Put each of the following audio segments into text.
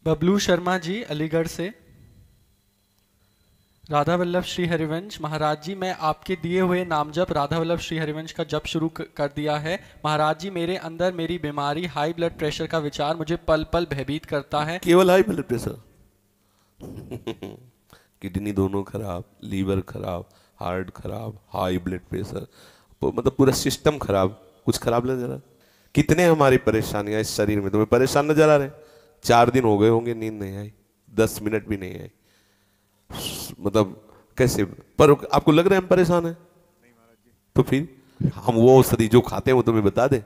बबलू शर्मा जी अलीगढ़ से। राधा वल्लभ श्री हरिवंश महाराज जी, मैं आपके दिए हुए नाम जप राधा वल्लभ श्री हरिवंश का जप शुरू कर दिया है। महाराज जी, मेरे अंदर मेरी बीमारी हाई ब्लड प्रेशर का विचार मुझे पल पल भयभीत करता है। केवल हाई ब्लड प्रेशर किडनी दोनों खराब, लीवर खराब, हार्ट खराब, हाई ब्लड प्रेशर, मतलब पूरा सिस्टम खराब। कुछ खराब लग रहा? कितने हमारी परेशानियां इस शरीर में तुम्हें परेशान नजर आ रहे? 4 दिन हो गए होंगे नींद नहीं आई, 10 मिनट भी नहीं आई, मतलब कैसे? पर आपको लग रहा है हम परेशान हैं? तो फिर हम वो औषधि जो खाते हैं वो तुम्हें बता दे,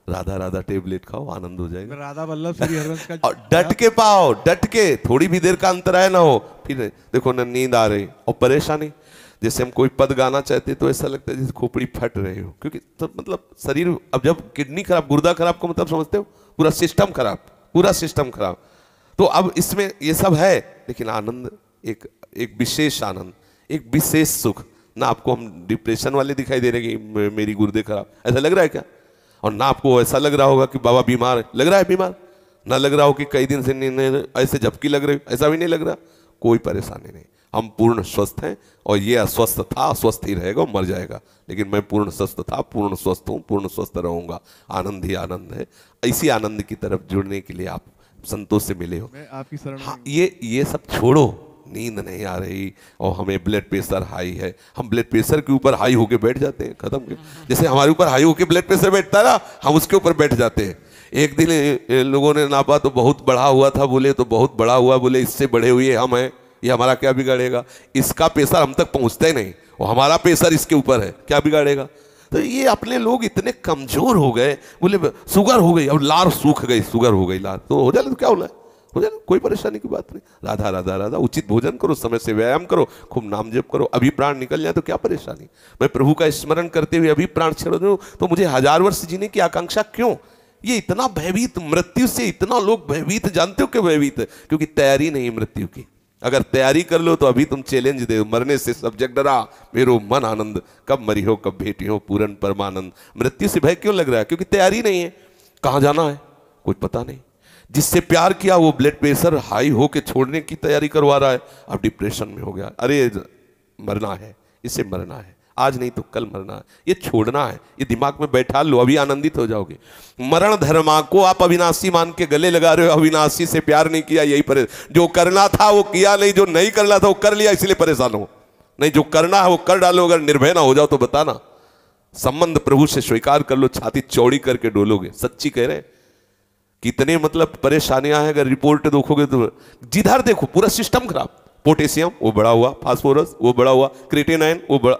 राधा राधा टेबलेट खाओ, आनंद हो जाएगा। राधा वल्लभ श्री हरिवंश का और डट के पाओ, डट के, थोड़ी भी देर का अंतराय ना हो। फिर देखो ना नींद आ रही और परेशानी, जैसे हम कोई पद गाना चाहते तो ऐसा लगता है जैसे खोपड़ी फट रहे हो, क्योंकि तो मतलब शरीर, अब जब किडनी खराब, गुर्दा खराब को मतलब समझते हो, पूरा सिस्टम खराब, पूरा सिस्टम खराब। तो अब इसमें ये सब है, लेकिन आनंद एक विशेष आनंद, एक विशेष सुख। ना आपको हम डिप्रेशन वाले दिखाई दे रहे कि मेरी गुर्दे खराब, ऐसा लग रहा है क्या? और ना आपको ऐसा लग रहा होगा कि बाबा बीमार है, लग रहा है बीमार? ना लग रहा हो कि कई दिन से ऐसे झपकी लग रही, ऐसा भी नहीं लग रहा। कोई परेशानी नहीं, हम पूर्ण स्वस्थ हैं। और ये अस्वस्थ था, अस्वस्थ ही रहेगा, मर जाएगा, लेकिन मैं पूर्ण स्वस्थ था, पूर्ण स्वस्थ हूँ, पूर्ण स्वस्थ रहूंगा। आनंद ही आनंद है। इसी आनंद की तरफ जुड़ने के लिए आप संतोष से मिले हो। मैं आपकी शरण में हाँ, ये सब छोड़ो। नींद नहीं आ रही और हमें ब्लड प्रेशर हाई है, हम ब्लड प्रेशर के ऊपर हाई होके बैठ जाते हैं, खत्म। जैसे हमारे ऊपर हाई होके ब्लड प्रेशर बैठता है ना, हम उसके ऊपर बैठ जाते हैं। एक दिन लोगों ने नापा तो बहुत बढ़ा हुआ था, बोले तो बहुत बढ़ा हुआ, बोले इससे बढ़े हुए हम हैं, ये हमारा क्या बिगाड़ेगा? इसका प्रेशर हम तक पहुंचता ही नहीं और हमारा प्रेशर इसके ऊपर है, क्या बिगाड़ेगा? तो ये अपने लोग इतने कमजोर हो गए, बोले शुगर हो गई, अब लार सूख गई, शुगर हो गई लार, तो हो जाए तो क्या हो जाए, हो जाए, कोई परेशानी की बात नहीं। राधा राधा राधा, उचित भोजन करो, समय से व्यायाम करो, खूब नाम जप करो, अभी प्राण निकल जाए तो क्या परेशानी? मैं प्रभु का स्मरण करते हुए अभी प्राण छोड़ दूं तो मुझे 1000 वर्ष जीने की आकांक्षा क्यों? ये इतना भयभीत, मृत्यु से इतना लोग भयभीत, जानते हो क्यों भयभीत? क्योंकि तैयारी नहीं मृत्यु की। अगर तैयारी कर लो तो अभी तुम चैलेंज दे, मरने से सब जग डरा, मेरो मन आनंद, कब मरी हो कब भेटी हो पूरन परमानंद। मृत्यु से भय क्यों लग रहा है? क्योंकि तैयारी नहीं है। कहाँ जाना है कुछ पता नहीं। जिससे प्यार किया वो ब्लड प्रेशर हाई हो के छोड़ने की तैयारी करवा रहा है, अब डिप्रेशन में हो गया। अरे मरना है, इसे मरना है, आज नहीं तो कल मरना है, ये छोड़ना है, ये दिमाग में बैठा लो, अभी आनंदित हो जाओगे। मरण धर्मा को आप अविनाशी मान के गले लगा रहे हो, अविनाशी से प्यार नहीं किया, यही परेशान। जो करना था वो किया नहीं, जो नहीं करना था वो कर लिया, इसलिए परेशान हो। नहीं, जो करना है वो कर डालो। अगर निर्भय ना हो जाओ तो बताना, संबंध प्रभु से स्वीकार कर लो, छाती चौड़ी करके डोलोगे। सच्ची कह रहे हैं। कितने मतलब परेशानियां हैं, अगर रिपोर्ट देखोगे तो जिधर देखो पूरा सिस्टम खराब। पोटेशियम वो बढ़ा हुआ, फास्फोरस वो बढ़ा हुआ, क्रिएटिनाइन वो बढ़ा,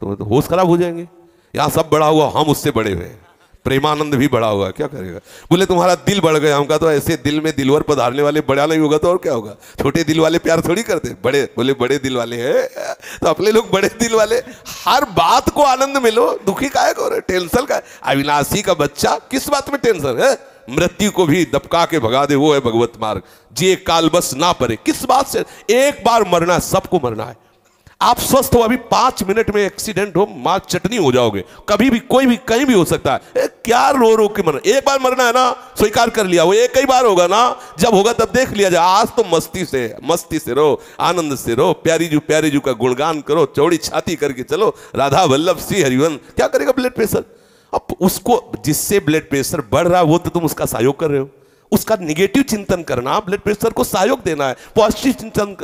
तो होश खराब हो जाएंगे। यहाँ सब बढ़ा हुआ, हम उससे बड़े हुए हैं। प्रेमानंद भी बढ़ा हुआ, क्या करेगा? बोले तुम्हारा दिल बढ़ गया। हमका तो ऐसे दिल में दिलवर पधारने वाले बड़ा नहीं होगा तो और क्या होगा? छोटे दिल वाले प्यार थोड़ी करते, बड़े, बोले बड़े दिल वाले हैं तो अपने लोग बड़े दिल वाले। हर बात को आनंद में लो, दुखी काहे को, टेंशन का? अविनाशी का बच्चा, किस बात में टेंशन है? मृत्यु को भी दबका के भगा दे, वो है भगवत मार्ग। जे काल बस ना परे, किस बात से? एक बार मरना है, सबको मरना है। आप स्वस्थ हो, अभी 5 मिनट में एक्सीडेंट हो, मां चटनी हो जाओगे। कभी भी कोई भी कहीं भी हो सकता है। क्या रो रो के मरना? एक बार मरना है ना, स्वीकार कर लिया, वो एक ही बार होगा ना, जब होगा तब देख लिया जाए। आज तो मस्ती से रहो, आनंद से रहो, प्यारी जू का गुणगान करो, चौड़ी छाती करके चलो, राधा वल्लभ श्री हरिवंश। क्या करेगा ब्लड प्रेशर? अब उसको, जिससे ब्लड प्रेशर बढ़ रहा है वो तो तुम उसका सहयोग कर रहे हो। उसका निगेटिव चिंतन करना, ब्लड प्रेशर को सहयोग देना है। पॉजिटिव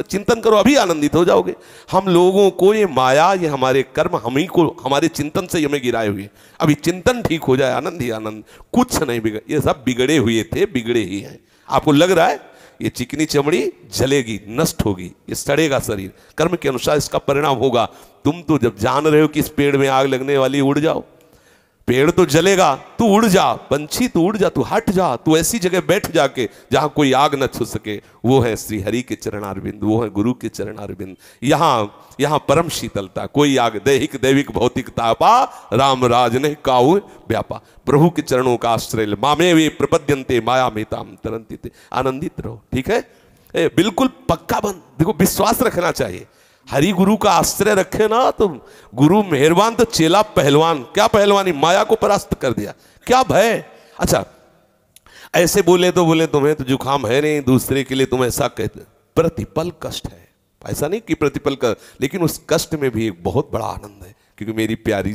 चिंतन करो, अभी आनंदित हो जाओगे। हम लोगों को ये माया, ये हमारे कर्म, हम ही को, हमारे चिंतन से हमें गिराए हुए। अभी चिंतन ठीक हो जाए, आनंद ही आनंद। कुछ नहीं बिगड़, ये सब बिगड़े हुए थे, बिगड़े ही हैं। आपको लग रहा है ये चिकनी चमड़ी जलेगी, नष्ट होगी, ये सड़ेगा शरीर, कर्म के अनुसार इसका परिणाम होगा। तुम तो जब जान रहे हो कि इस पेड़ में आग लगने वाली, उड़ जाओ। पेड़ तो जलेगा, तू उड़ जा, पंछी तू उड़ जा, तू हट जा, तू ऐसी जगह बैठ जाके जहां कोई आग न छू सके। वो है श्री हरि के चरणारविंद, वो है गुरु के चरणारविंद। यहाँ परम शीतलता, कोई आग दैहिक दैविक भौतिक तापा, राम राज ने काऊ व्यापा। प्रभु के चरणों का आश्रय, मामे वे प्रपद्यन्ते माया मेताम तरन्ति। आनंदित रहो, ठीक है? बिल्कुल पक्का बन, देखो विश्वास रखना चाहिए। हरि गुरु का आश्रय रखे ना तो गुरु मेहरबान, तो चेला पहलवान। क्या पहलवानी? माया को परास्त कर दिया, क्या भय। अच्छा, ऐसे बोले तो बोले तुम्हें तो जुकाम है नहीं, दूसरे के लिए तुम ऐसा कहते। प्रतिपल कष्ट है, ऐसा नहीं कि प्रतिपल का, लेकिन उस कष्ट में भी एक बहुत बड़ा आनंद है, क्योंकि मेरी प्यारे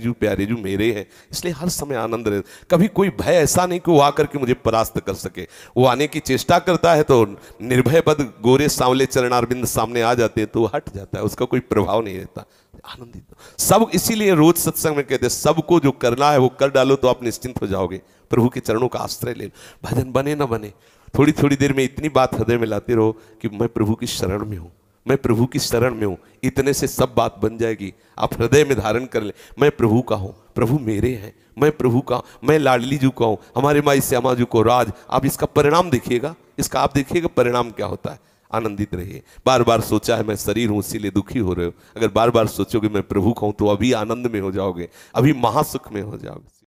जो मेरे हैं, इसलिए हर समय आनंद रहे। कभी कोई भय ऐसा नहीं कि वो आकर के मुझे परास्त कर सके। वो आने की चेष्टा करता है तो निर्भय पद गोरे सांवले चरणारविंद सामने आ जाते हैं तो वो हट जाता है, उसका कोई प्रभाव नहीं रहता। आनंदित सब, इसीलिए रोज सत्संग में कहते हैं सबको जो करना है वो कर डालो तो आप निश्चिंत हो जाओगे। प्रभु के चरणों का आश्रय ले लो, भजन बने ना बने, थोड़ी थोड़ी देर में इतनी बात हृदय में लाते रहो कि मैं प्रभु की शरण में हूँ, मैं प्रभु की शरण में हूँ, इतने से सब बात बन जाएगी। आप हृदय में धारण कर ले, मैं प्रभु का हूँ, प्रभु मेरे हैं, मैं प्रभु का, मैं लाडली जी का हूँ, हमारे माई श्यामा जी को राज। आप इसका परिणाम देखिएगा, इसका आप देखिएगा परिणाम क्या होता है। आनंदित रहिए। बार बार सोचा है मैं शरीर हूँ इसीलिए दुखी हो रहे हो, अगर बार बार सोचोगे मैं प्रभु का हूँ तो अभी आनंद में हो जाओगे, अभी महासुख में हो जाओगे।